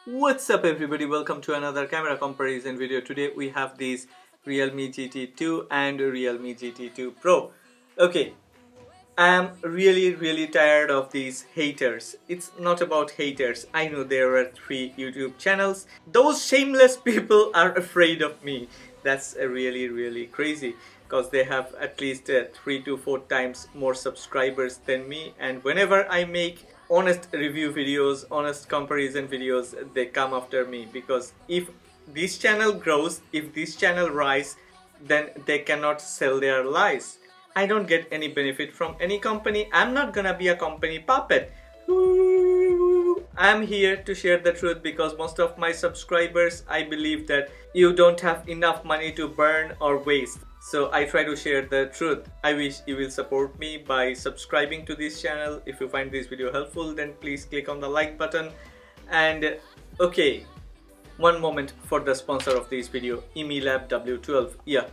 What's up everybody, welcome to another camera comparison video. Today we have these Realme GT2 and Realme GT2 Pro. Okay, I'm really tired of these haters. It's not about haters. I know there are 3 YouTube channels. Those shameless people are afraid of me. That's really crazy because they have at least 3 to 4 times more subscribers than me, and whenever I make honest review videos, honest comparison videos, they come after me because if this channel grows, if this channel rise, then they cannot sell their lies. I don't get any benefit from any company. I'm not gonna be a company puppet. I'm here to share the truth because most of my subscribers, I believe that you don't have enough money to burn or waste. So I try to share the truth. I wish you will support me by subscribing to this channel. If you find this video helpful, then please click on the like button. And okay, one moment for the sponsor of this video, EMILab W12. Yeah.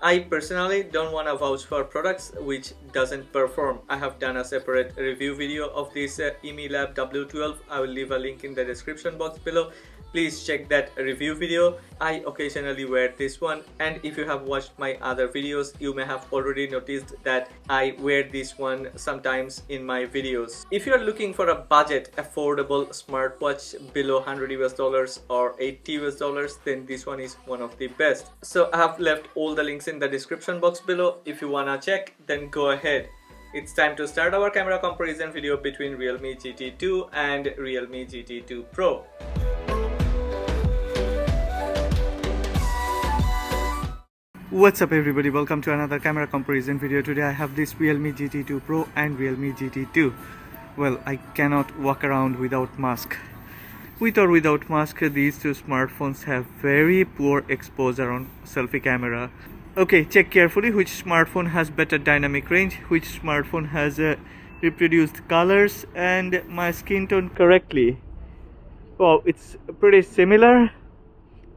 I personally don't want to vouch for products which doesn't perform. I have done a separate review video of this EMILab W12. I will leave a link in the description box below. Please check that review video. I occasionally wear this one, and if you have watched my other videos, you may have already noticed that I wear this one sometimes in my videos. If you are looking for a budget affordable smartwatch below $100 or $80, then this one is one of the best. So I have left all the links in the description box below. If you wanna check, then go ahead. It's time to start our camera comparison video between Realme GT2 and Realme GT2 Pro. What's up everybody, welcome to another camera comparison video. Today I have this Realme GT2 Pro and Realme GT2. Well, I cannot walk around without mask. With or without mask, these two smartphones have very poor exposure on selfie camera. Okay, check carefully which smartphone has better dynamic range, which smartphone has reproduced colors and my skin tone correctly. Wow, it's pretty similar.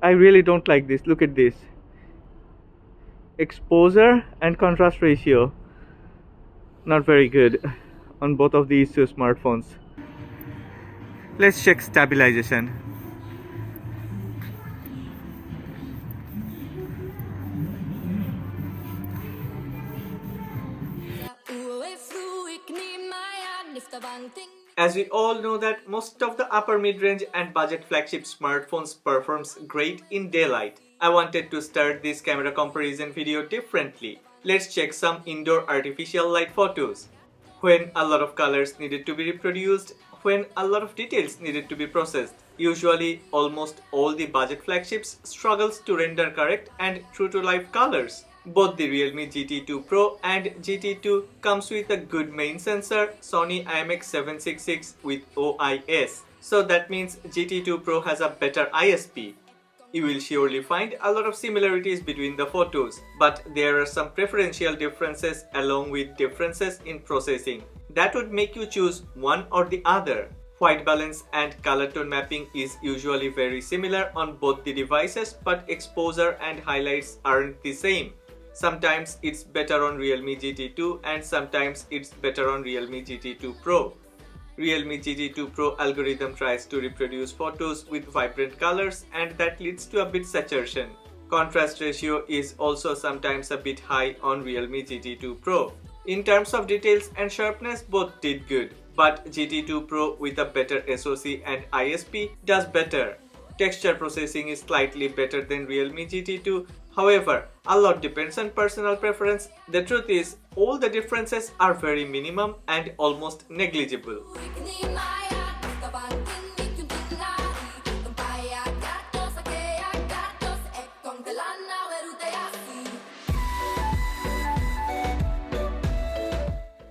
I really don't like this. Look at this. Exposure and contrast ratio not very good on both of these two smartphones. Let's check stabilization. As we all know that most of the upper mid-range and budget flagship smartphones performs great in daylight. I wanted to start this camera comparison video differently. Let's check some indoor artificial light photos. When a lot of colors needed to be reproduced, when a lot of details needed to be processed. Usually, almost all the budget flagships struggles to render correct and true to life colors. Both the Realme GT2 Pro and GT2 comes with a good main sensor, Sony IMX766 with OIS. So that means GT2 Pro has a better ISP. You will surely find a lot of similarities between the photos, but there are some preferential differences along with differences in processing. That would make you choose one or the other. White balance and color tone mapping is usually very similar on both the devices, but exposure and highlights aren't the same. Sometimes it's better on Realme GT2 and sometimes it's better on Realme GT2 Pro. Realme GT2 Pro algorithm tries to reproduce photos with vibrant colors, and that leads to a bit saturation. Contrast ratio is also sometimes a bit high on Realme GT2 Pro. In terms of details and sharpness, both did good, but GT2 Pro with a better SoC and ISP does better. Texture processing is slightly better than Realme GT2. However, a lot depends on personal preference. The truth is, all the differences are very minimum and almost negligible.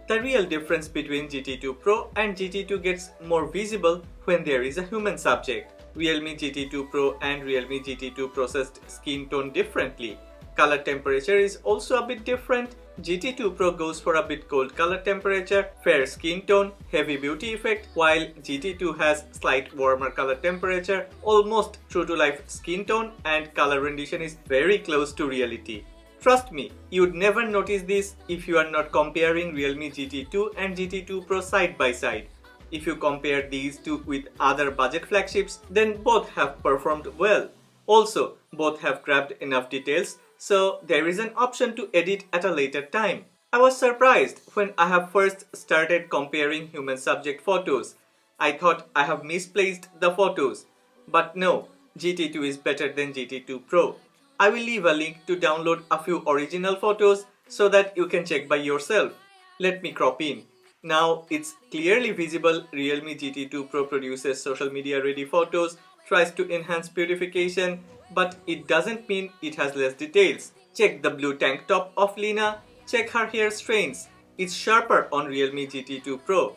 The real difference between GT2 Pro and GT2 gets more visible when there is a human subject. Realme GT2 Pro and Realme GT2 processed skin tone differently. Color temperature is also a bit different. GT2 Pro goes for a bit cold color temperature, fair skin tone, heavy beauty effect, while GT2 has slight warmer color temperature, almost true to life skin tone, and color rendition is very close to reality. Trust me, you'd never notice this if you are not comparing Realme GT2 and GT2 Pro side by side. If you compare these two with other budget flagships, then both have performed well. Also, both have grabbed enough details, so there is an option to edit at a later time. I was surprised when I have first started comparing human subject photos. I thought I have misplaced the photos. But no, GT2 is better than GT2 Pro. I will leave a link to download a few original photos so that you can check by yourself. Let me crop in. Now it's clearly visible Realme GT2 Pro produces social media ready photos, tries to enhance beautification, but it doesn't mean it has less details. Check the blue tank top of Lina, check her hair strands. It's sharper on Realme GT2 Pro.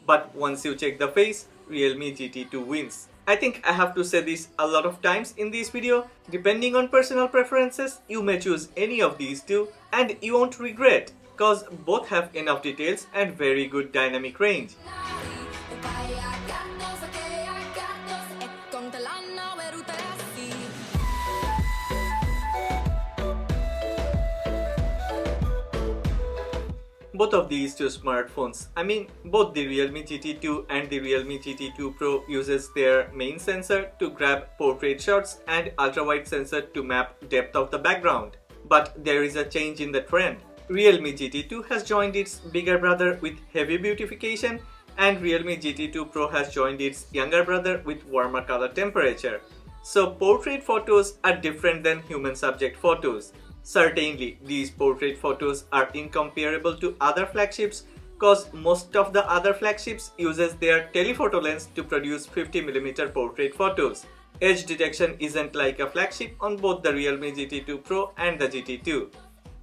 But once you check the face, Realme GT2 wins. I think I have to say this a lot of times in this video. Depending on personal preferences, you may choose any of these two and you won't regret, cause both have enough details and very good dynamic range. Both of these two smartphones, both the Realme GT2 and the Realme GT2 Pro uses their main sensor to grab portrait shots and ultra-wide sensor to map depth of the background. But there is a change in the trend. Realme GT2 has joined its bigger brother with heavy beautification and Realme GT2 Pro has joined its younger brother with warmer color temperature. So portrait photos are different than human subject photos. Certainly, these portrait photos are incomparable to other flagships cause most of the other flagships uses their telephoto lens to produce 50mm portrait photos. Edge detection isn't like a flagship on both the Realme GT2 Pro and the GT2.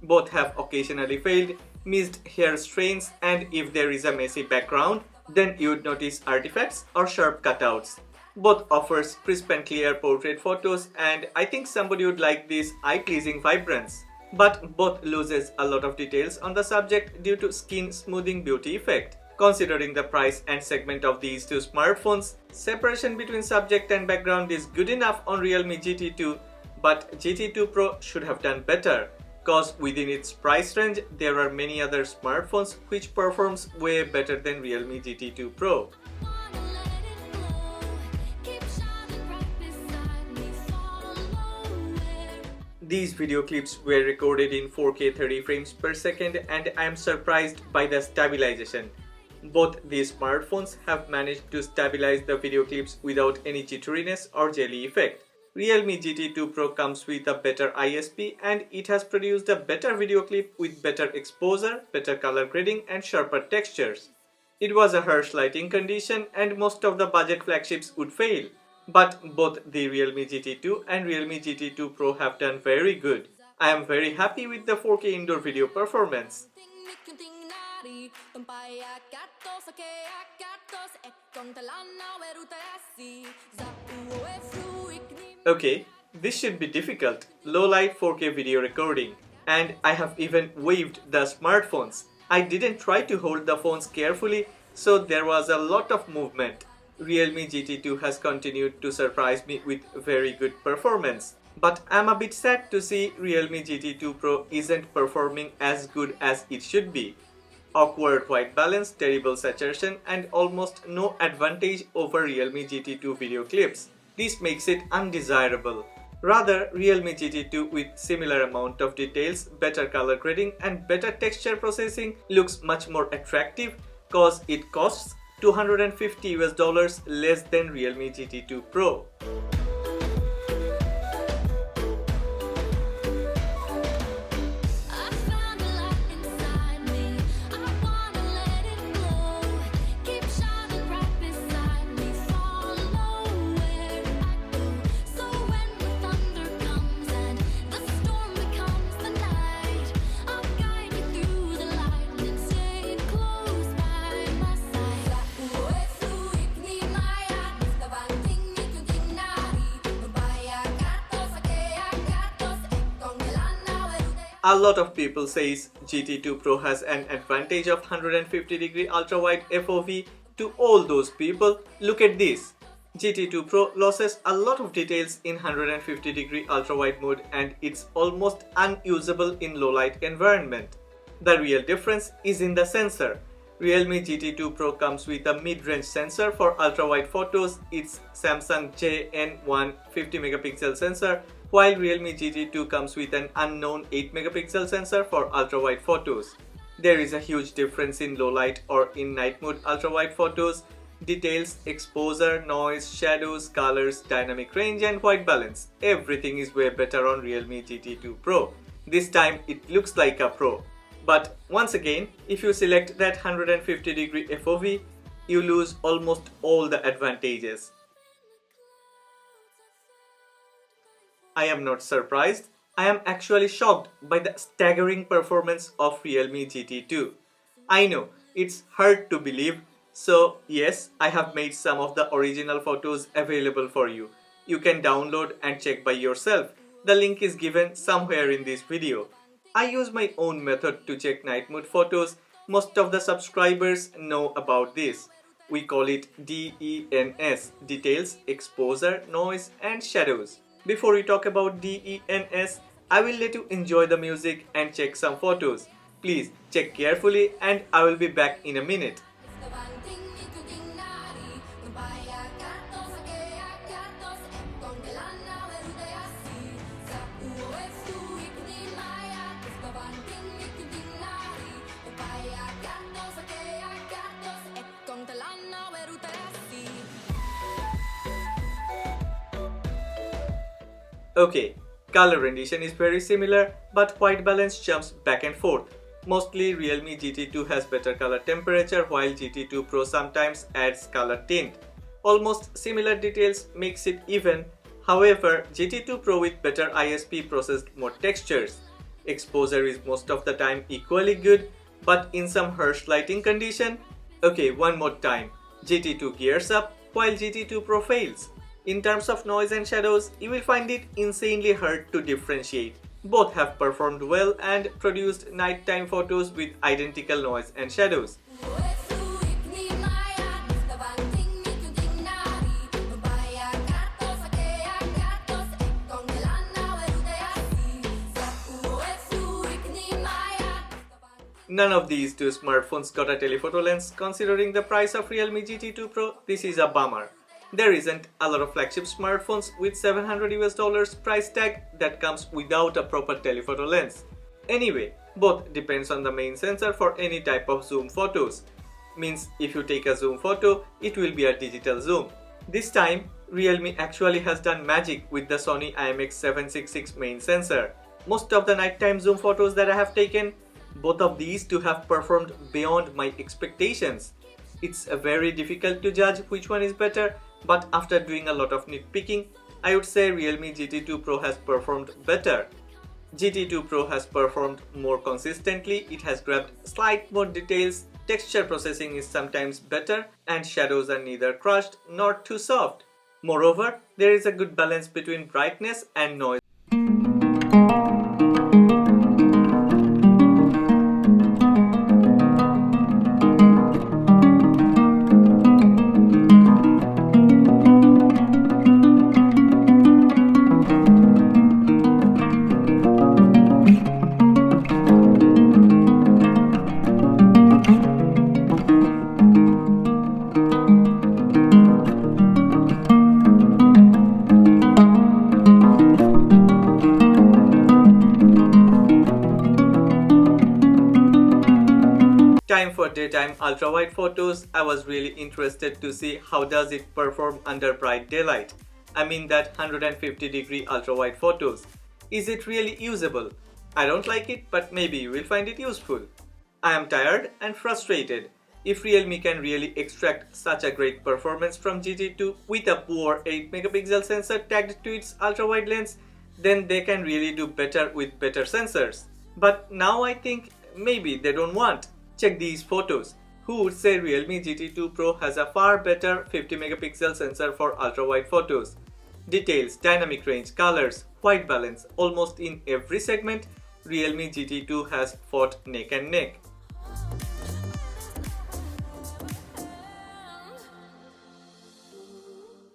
Both have occasionally failed, missed hair strains, and if there is a messy background, then you'd notice artifacts or sharp cutouts. Both offers crisp and clear portrait photos and I think somebody would like this eye-pleasing vibrance. But both loses a lot of details on the subject due to skin smoothing beauty effect. Considering the price and segment of these two smartphones, separation between subject and background is good enough on Realme GT2, but GT2 Pro should have done better. Cause within its price range, there are many other smartphones which performs way better than Realme GT2 Pro. These video clips were recorded in 4K 30 frames per second and I am surprised by the stabilization. Both these smartphones have managed to stabilize the video clips without any jitteriness or jelly effect. Realme GT2 Pro comes with a better ISP and it has produced a better video clip with better exposure, better color grading and sharper textures. It was a harsh lighting condition and most of the budget flagships would fail. But both the Realme GT2 and Realme GT2 Pro have done very good. I am very happy with the 4K indoor video performance. Okay, this should be difficult. Low light 4K video recording. And I have even waved the smartphones. I didn't try to hold the phones carefully, so there was a lot of movement. Realme GT2 has continued to surprise me with very good performance. But I'm a bit sad to see Realme GT2 Pro isn't performing as good as it should be. Awkward white balance, terrible saturation and almost no advantage over Realme GT2 video clips. This makes it undesirable. Rather, Realme GT2 with similar amount of details, better color grading and better texture processing looks much more attractive cause it costs $250 less than Realme GT2 Pro. A lot of people says GT2 Pro has an advantage of 150° ultra-wide FOV. To all those people, look at this. GT2 Pro loses a lot of details in 150-degree ultra-wide mode and it's almost unusable in low-light environment. The real difference is in the sensor. Realme GT2 Pro comes with a mid-range sensor for ultra-wide photos. It's Samsung JN1 50-megapixel sensor, while Realme GT2 comes with an unknown 8-megapixel sensor for ultra-wide photos. There is a huge difference in low-light or in night mode ultra-wide photos. Details, exposure, noise, shadows, colors, dynamic range and white balance. Everything is way better on Realme GT2 Pro. This time it looks like a Pro. But once again, if you select that 150-degree FOV, you lose almost all the advantages. I am not surprised. I am actually shocked by the staggering performance of Realme GT2. I know, it's hard to believe. So yes, I have made some of the original photos available for you. You can download and check by yourself. The link is given somewhere in this video. I use my own method to check night mode photos. Most of the subscribers know about this. We call it DENS, details, exposure, noise and shadows. Before we talk about DENS, I will let you enjoy the music and check some photos. Please check carefully and I will be back in a minute. Okay, color rendition is very similar, but white balance jumps back and forth. Mostly Realme GT2 has better color temperature while GT2 Pro sometimes adds color tint. Almost similar details makes it even. However, GT2 Pro with better ISP processed more textures. Exposure is most of the time equally good, but in some harsh lighting condition. Okay, one more time. GT2 gears up while GT2 Pro fails. In terms of noise and shadows, you will find it insanely hard to differentiate. Both have performed well and produced nighttime photos with identical noise and shadows. None of these two smartphones got a telephoto lens. Considering the price of Realme GT2 Pro, this is a bummer. There isn't a lot of flagship smartphones with $700 price tag that comes without a proper telephoto lens. Anyway, both depends on the main sensor for any type of zoom photos. Means if you take a zoom photo, it will be a digital zoom. This time, Realme actually has done magic with the Sony IMX766 main sensor. Most of the nighttime zoom photos that I have taken, both of these two have performed beyond my expectations. It's very difficult to judge which one is better, but after doing a lot of nitpicking, I would say Realme GT2 Pro has performed better. GT2 Pro has performed more consistently, it has grabbed slight more details, texture processing is sometimes better, and shadows are neither crushed nor too soft. Moreover, there is a good balance between brightness and noise. Time for daytime ultra-wide photos. I was really interested to see how does it perform under bright daylight. I mean that 150-degree ultra-wide photos. Is it really usable? I don't like it, but maybe you will find it useful. I am tired and frustrated. If Realme can really extract such a great performance from GT2 with a poor 8-megapixel sensor tagged to its ultra-wide lens, then they can really do better with better sensors. But now I think maybe they don't want. Check these photos. Who would say Realme GT2 Pro has a far better 50-megapixel sensor for ultra-wide photos? Details, dynamic range, colors, white balance, almost in every segment, Realme GT2 has fought neck and neck.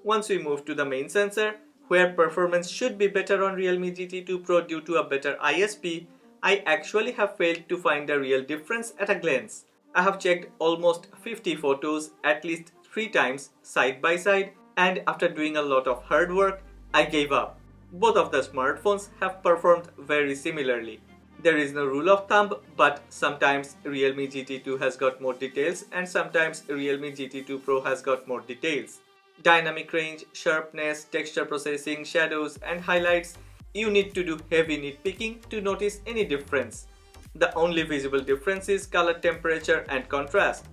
Once we move to the main sensor, where performance should be better on Realme GT2 Pro due to a better ISP, I actually have failed to find a real difference at a glance. I have checked almost 50 photos at least 3 times side by side, and after doing a lot of hard work, I gave up. Both of the smartphones have performed very similarly. There is no rule of thumb, but sometimes Realme GT2 has got more details and sometimes Realme GT2 Pro has got more details. Dynamic range, sharpness, texture processing, shadows and highlights, you need to do heavy nitpicking to notice any difference. The only visible difference is color temperature and contrast.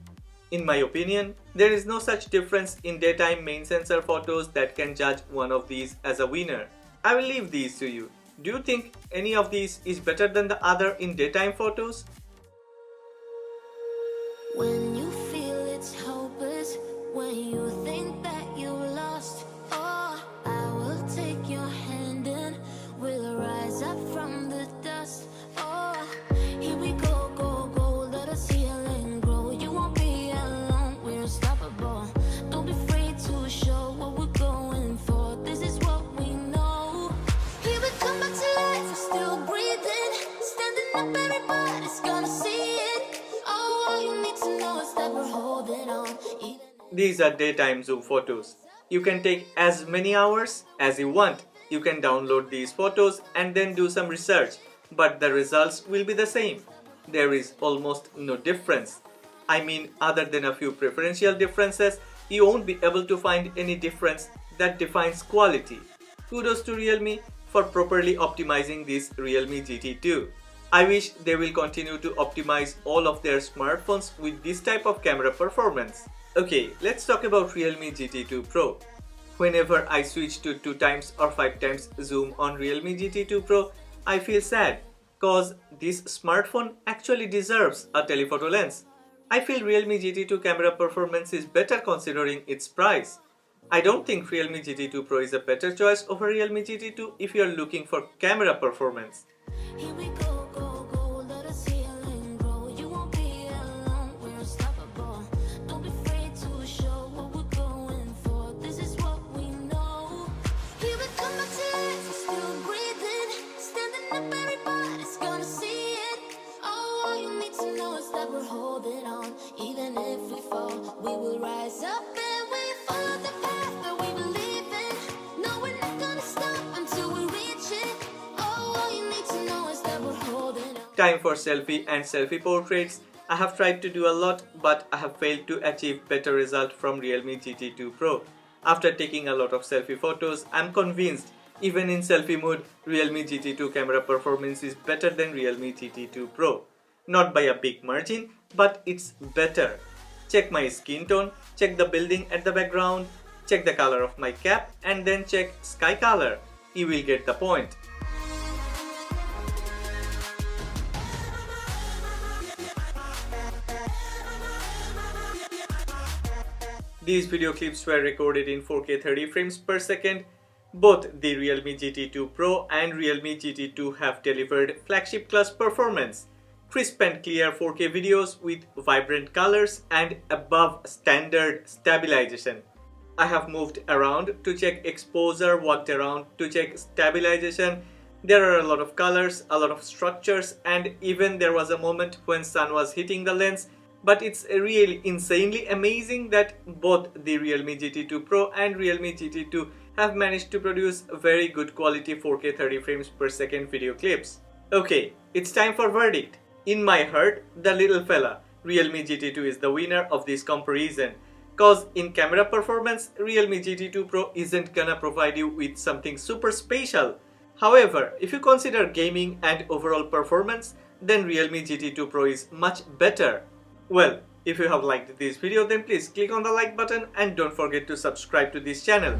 In my opinion, there is no such difference in daytime main sensor photos that can judge one of these as a winner. I will leave these to you. Do you think any of these is better than the other in daytime photos? When you feel it's hopeless, when you think that you lost, oh, I will take your hand and we'll rise up from the dust. Oh, here we go, go, go, let us heal and grow. You won't be alone, we're unstoppable. Don't be afraid to show what we're going for. This is what we know. Here we come back to life, we're still breathing. Standing up, everybody's gonna see it. Oh, all you need to know is that we're holding on. These are daytime zoom photos. You can take as many hours as you want. You can download these photos and then do some research, but the results will be the same. There is almost no difference. I mean, other than a few preferential differences, you won't be able to find any difference that defines quality. Kudos to Realme for properly optimizing this Realme GT2. I wish they will continue to optimize all of their smartphones with this type of camera performance. Okay, let's talk about Realme GT2 Pro. Whenever I switch to 2 times or 5 times zoom on Realme GT2 Pro, I feel sad, cause this smartphone actually deserves a telephoto lens. I feel Realme GT2 camera performance is better considering its price. I don't think Realme GT2 Pro is a better choice over Realme GT2 if you are looking for camera performance. Here we go, go, go, let us heal and grow. You won't be alone, we're unstoppable. Don't be afraid to show what we're going for. This is what we know. Here we come back to life, we're still breathing. Standing up, everybody's gonna see it. Oh, all you need to know is that we're holding on. Even if we fall, we will rise up and we follow the path that we believe in. No, we're not gonna stop until we reach it. Oh, all you need to know is that we're holding on. Time for selfie and selfie portraits. I have tried to do a lot, but I have failed to achieve better result from Realme GT2 Pro. After taking a lot of selfie photos, I am convinced even in selfie mode, Realme GT2 camera performance is better than Realme GT2 Pro. Not by a big margin, but it's better. Check my skin tone, check the building at the background, check the color of my cap, and then check sky color. You will get the point. These video clips were recorded in 4K 30 frames per second. Both the Realme GT2 Pro and Realme GT2 have delivered flagship class performance. Crisp and clear 4K videos with vibrant colors and above standard stabilization. I have moved around to check exposure, walked around to check stabilization. There are a lot of colors, a lot of structures, and even there was a moment when sun was hitting the lens. But it's really insanely amazing that both the Realme GT2 Pro and Realme GT2 have managed to produce very good quality 4K 30 frames per second video clips. Okay, it's time for verdict. In my heart, the little fella, Realme GT2 is the winner of this comparison. Cause in camera performance, Realme GT2 Pro isn't gonna provide you with something super special. However, if you consider gaming and overall performance, then Realme GT2 Pro is much better. Well, if you have liked this video, then please click on the like button and don't forget to subscribe to this channel.